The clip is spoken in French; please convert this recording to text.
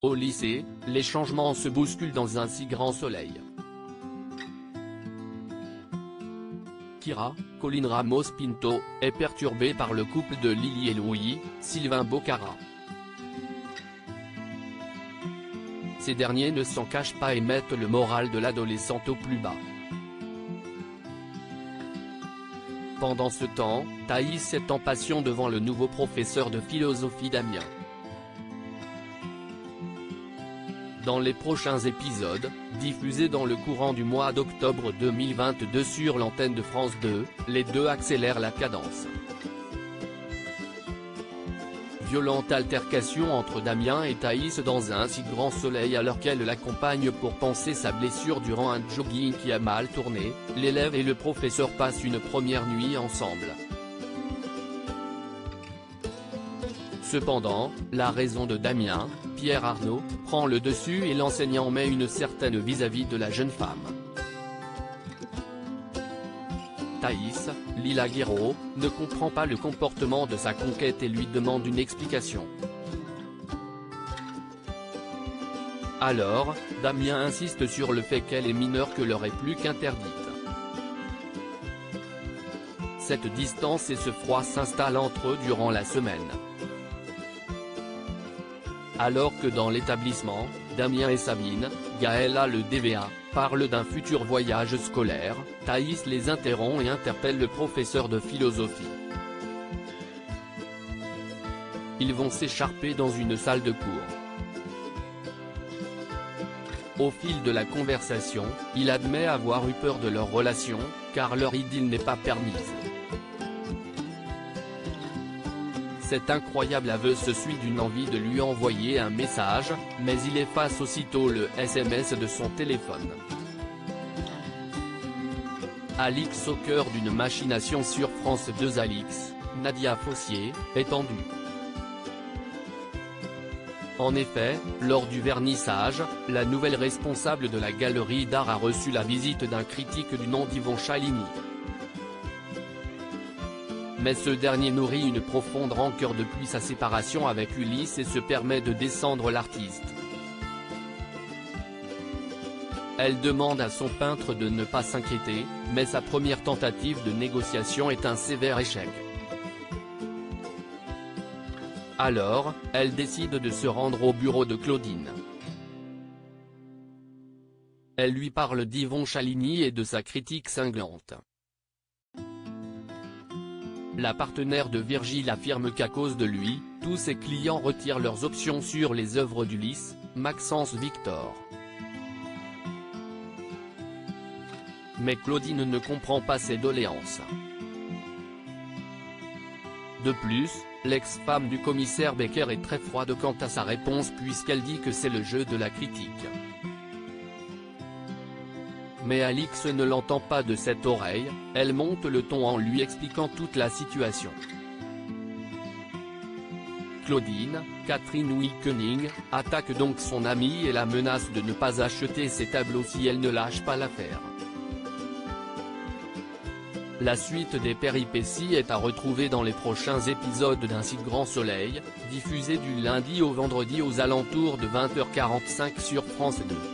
Au lycée, les changements se bousculent dans un si grand soleil. Kira, Colline Ramos Pinto, est perturbée par le couple de Lily et Louis, Sylvain Bocara. Ces derniers ne s'en cachent pas et mettent le moral de l'adolescente au plus bas. Pendant ce temps, Thaïs est en passion devant le nouveau professeur de philosophie Damien. Dans les prochains épisodes, diffusés dans le courant du mois d'octobre 2022 sur l'antenne de France 2, les deux accélèrent la cadence. Violente altercation entre Damien et Thaïs dans un si grand soleil alors qu'elle l'accompagne pour panser sa blessure durant un jogging qui a mal tourné, l'élève et le professeur passent une première nuit ensemble. Cependant, la raison de Damien, Pierre Arnaud, prend le dessus et l'enseignant met une certaine vis-à-vis de la jeune femme. Thaïs, Lila Guéraud, ne comprend pas le comportement de sa conquête et lui demande une explication. Alors, Damien insiste sur le fait qu'elle est mineure que leur est plus qu'interdite. Cette distance et ce froid s'installent entre eux durant la semaine. Alors que dans l'établissement, Damien et Sabine, Gaëlla le DVA, parlent d'un futur voyage scolaire, Thaïs les interrompt et interpelle le professeur de philosophie. Ils vont s'écharper dans une salle de cours. Au fil de la conversation, il admet avoir eu peur de leur relation, car leur idylle n'est pas permise. Cet incroyable aveu se suit d'une envie de lui envoyer un message, mais il efface aussitôt le SMS de son téléphone. Alix au cœur d'une machination sur France 2. Alix, Nadia Fossier, est tendue. En effet, lors du vernissage, la nouvelle responsable de la galerie d'art a reçu la visite d'un critique du nom d'Yvon Chaligny. Mais ce dernier nourrit une profonde rancœur depuis sa séparation avec Ulysse et se permet de descendre l'artiste. Elle demande à son peintre de ne pas s'inquiéter, mais sa première tentative de négociation est un sévère échec. Alors, elle décide de se rendre au bureau de Claudine. Elle lui parle d'Yvon Chaligny et de sa critique cinglante. La partenaire de Virgile affirme qu'à cause de lui, tous ses clients retirent leurs options sur les œuvres d'Ulysse, Maxence Victor. Mais Claudine ne comprend pas ces doléances. De plus, l'ex-femme du commissaire Becker est très froide quant à sa réponse puisqu'elle dit que c'est le jeu de la critique. Mais Alix ne l'entend pas de cette oreille, elle monte le ton en lui expliquant toute la situation. Claudine, Catherine Wilkening, attaque donc son amie et la menace de ne pas acheter ses tableaux si elle ne lâche pas l'affaire. La suite des péripéties est à retrouver dans les prochains épisodes d'Un si grand soleil, diffusé du lundi au vendredi aux alentours de 20h45 sur France 2.